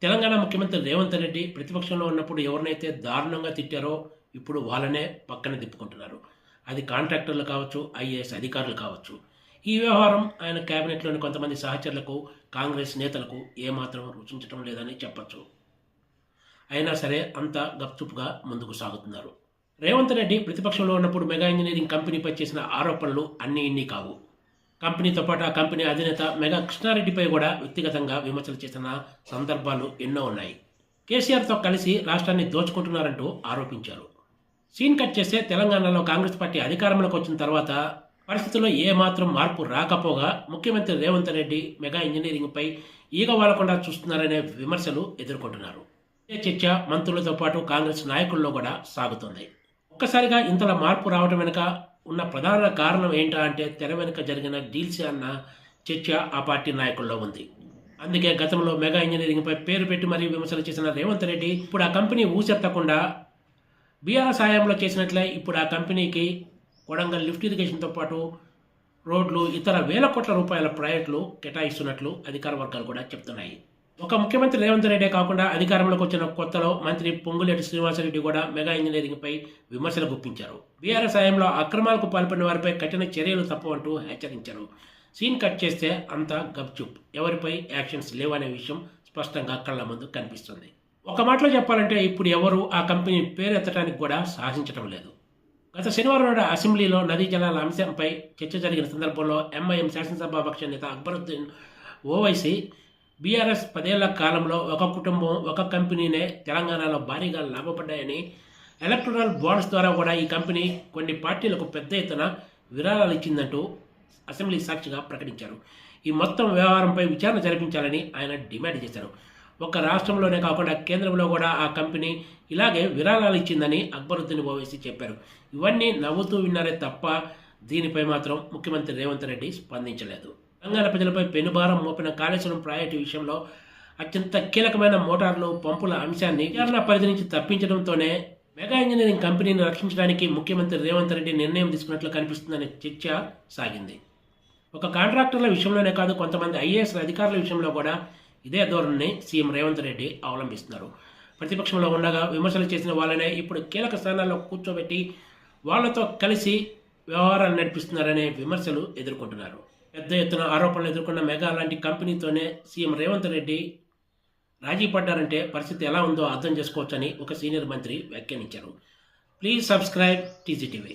తెలంగాణ ముఖ్యమంత్రి రేవంత్ రెడ్డి ప్రతిపక్షంలో ఉన్నప్పుడు ఎవరినైతే దారుణంగా తిట్టారో ఇప్పుడు వాళ్ళనే పక్కన తిప్పుకుంటున్నారు. అది కాంట్రాక్టర్లు కావచ్చు, ఐఏఎస్ అధికారులు కావచ్చు. ఈ వ్యవహారం ఆయన కేబినెట్లోని కొంతమంది సహచరులకు, కాంగ్రెస్ నేతలకు ఏమాత్రం రుచించటం లేదని చెప్పొచ్చు. అయినా సరే అంతా గప్చుప్గా ముందుకు సాగుతున్నారు. రేవంత్ రెడ్డి ప్రతిపక్షంలో ఉన్నప్పుడు మెగా ఇంజనీరింగ్ కంపెనీపై చేసిన ఆరోపణలు అన్నీ ఇన్ని కావు. కంపెనీతో పాటు ఆ కంపెనీ అధినేత మెగా కృష్ణారెడ్డిపై కూడా వ్యక్తిగతంగా విమర్శలు చేసిన సందర్భాలు ఎన్నో ఉన్నాయి. కేసీఆర్తో కలిసి రాష్ట్రాన్ని దోచుకుంటున్నారంటూ ఆరోపించారు. సీన్ కట్ చేస్తే తెలంగాణలో కాంగ్రెస్ పార్టీ అధికారంలోకి వచ్చిన తర్వాత పరిస్థితుల్లో ఏమాత్రం మార్పు రాకపోగా ముఖ్యమంత్రి రేవంత్ రెడ్డి మెగా ఇంజనీరింగ్పై ఈగ వాలకుండా చూస్తున్నారనే విమర్శలు ఎదుర్కొంటున్నారు. ఇదే చర్చ మంత్రులతో పాటు కాంగ్రెస్ నాయకుల్లో కూడా సాగుతోంది. ఒక్కసారిగా ఇంతలా మార్పు రావడం వెనుక ఉన్న ప్రధాన కారణం ఏంటా అంటే తెర వెనుక జరిగిన డీల్స్ అన్న చర్చ ఆ పార్టీ నాయకుల్లో ఉంది. అందుకే గతంలో మెగా ఇంజనీరింగ్పై పేరు పెట్టి మరీ విమర్శలు చేసిన రేవంత్ రెడ్డి ఇప్పుడు ఆ కంపెనీ ఊసెత్తకుండా బీఆర్ఎస్ హయాంలో చేసినట్లే ఇప్పుడు ఆ కంపెనీకి కొడంగల్ లిఫ్ట్ ఇరిగేషన్తో పాటు రోడ్లు, ఇతర వేల కోట్ల రూపాయల ప్రాజెక్టులు కేటాయిస్తున్నట్లు అధికార వర్గాలు కూడా చెప్తున్నాయి. ఒక ముఖ్యమంత్రి రేవంత్ రెడ్డే కాకుండా అధికారంలోకి వచ్చిన కొత్తలో మంత్రి పొంగులేటి శ్రీనివాసరెడ్డి కూడా మెగా ఇంజనీరింగ్పై విమర్శలు గుప్పించారు. బీఆర్ఎస్ హయాంలో అక్రమాలకు పాల్పడిన వారిపై కఠిన చర్యలు తప్పవంటూ హెచ్చరించారు. సీన్ కట్ చేస్తే అంతా గప్చుప్, ఎవరిపై యాక్షన్స్ లేవనే విషయం స్పష్టంగా కళ్ల ముందు కనిపిస్తుంది. ఒక మాటలో చెప్పాలంటే ఇప్పుడు ఎవరు ఆ కంపెనీ పేరు ఎత్తడానికి కూడా సాహసించడం లేదు. గత శనివారం నాడు అసెంబ్లీలో నదీ జలాల అంశంపై చర్చ జరిగిన సందర్భంలో ఎంఐఎం శాసనసభాపక్ష నేత అక్బరుద్దీన్ ఓవైసీ బీఆర్ఎస్ 10 ఏళ్ల కాలంలో ఒక కుటుంబం, ఒక కంపెనీనే తెలంగాణలో భారీగా లాభపడ్డాయని, ఎలక్ట్రల్ బాండ్స్ ద్వారా కూడా ఈ కంపెనీ కొన్ని పార్టీలకు పెద్ద ఎత్తున విరాళాలు ఇచ్చిందంటూ అసెంబ్లీ సాక్షిగా ప్రకటించారు. ఈ మొత్తం వ్యవహారంపై విచారణ జరిపించాలని ఆయన డిమాండ్ చేశారు. ఒక్క రాష్ట్రంలోనే కాకుండా కేంద్రంలో కూడా ఆ కంపెనీ ఇలాగే విరాళాలు ఇచ్చిందని అక్బరుద్దీన్ ఓవైసీ చెప్పారు. ఇవన్నీ నవ్వుతూ విన్నారే తప్ప దీనిపై మాత్రం ముఖ్యమంత్రి రేవంత్ రెడ్డి స్పందించలేదు. తెలంగాణ ప్రజలపై పెనుభారం మోపిన కాళేశ్వరం ప్రాజెక్టు విషయంలో అత్యంత కీలకమైన మోటార్లు, పంపుల అంశాన్ని విచారణ పరిధి నుంచి తప్పించడంతోనే మెగా ఇంజనీరింగ్ కంపెనీని రక్షించడానికి ముఖ్యమంత్రి రేవంత్ రెడ్డి నిర్ణయం తీసుకున్నట్లు కనిపిస్తుందనే చర్చ సాగింది. ఒక కాంట్రాక్టర్ల విషయంలోనే కాదు, కొంతమంది ఐఏఎస్ అధికారుల విషయంలో కూడా ఇదే ధోరణిని సీఎం రేవంత్ రెడ్డి అవలంబిస్తున్నారు. ప్రతిపక్షంలో ఉండగా విమర్శలు చేసిన వాళ్ళనే ఇప్పుడు కీలక స్థానాల్లో కూర్చోబెట్టి వాళ్లతో కలిసి వ్యవహారాలు నడిపిస్తున్నారనే విమర్శలు ఎదుర్కొంటున్నారు. పెద్ద ఎత్తున ఆరోపణలు ఎదుర్కొన్న మెగా లాంటి కంపెనీతోనే సీఎం రేవంత్ రెడ్డి రాజీ పడ్డారంటే పరిస్థితి ఎలా ఉందో అర్థం చేసుకోవచ్చని ఒక సీనియర్ మంత్రి వ్యాఖ్యానించారు. Please subscribe TGTV.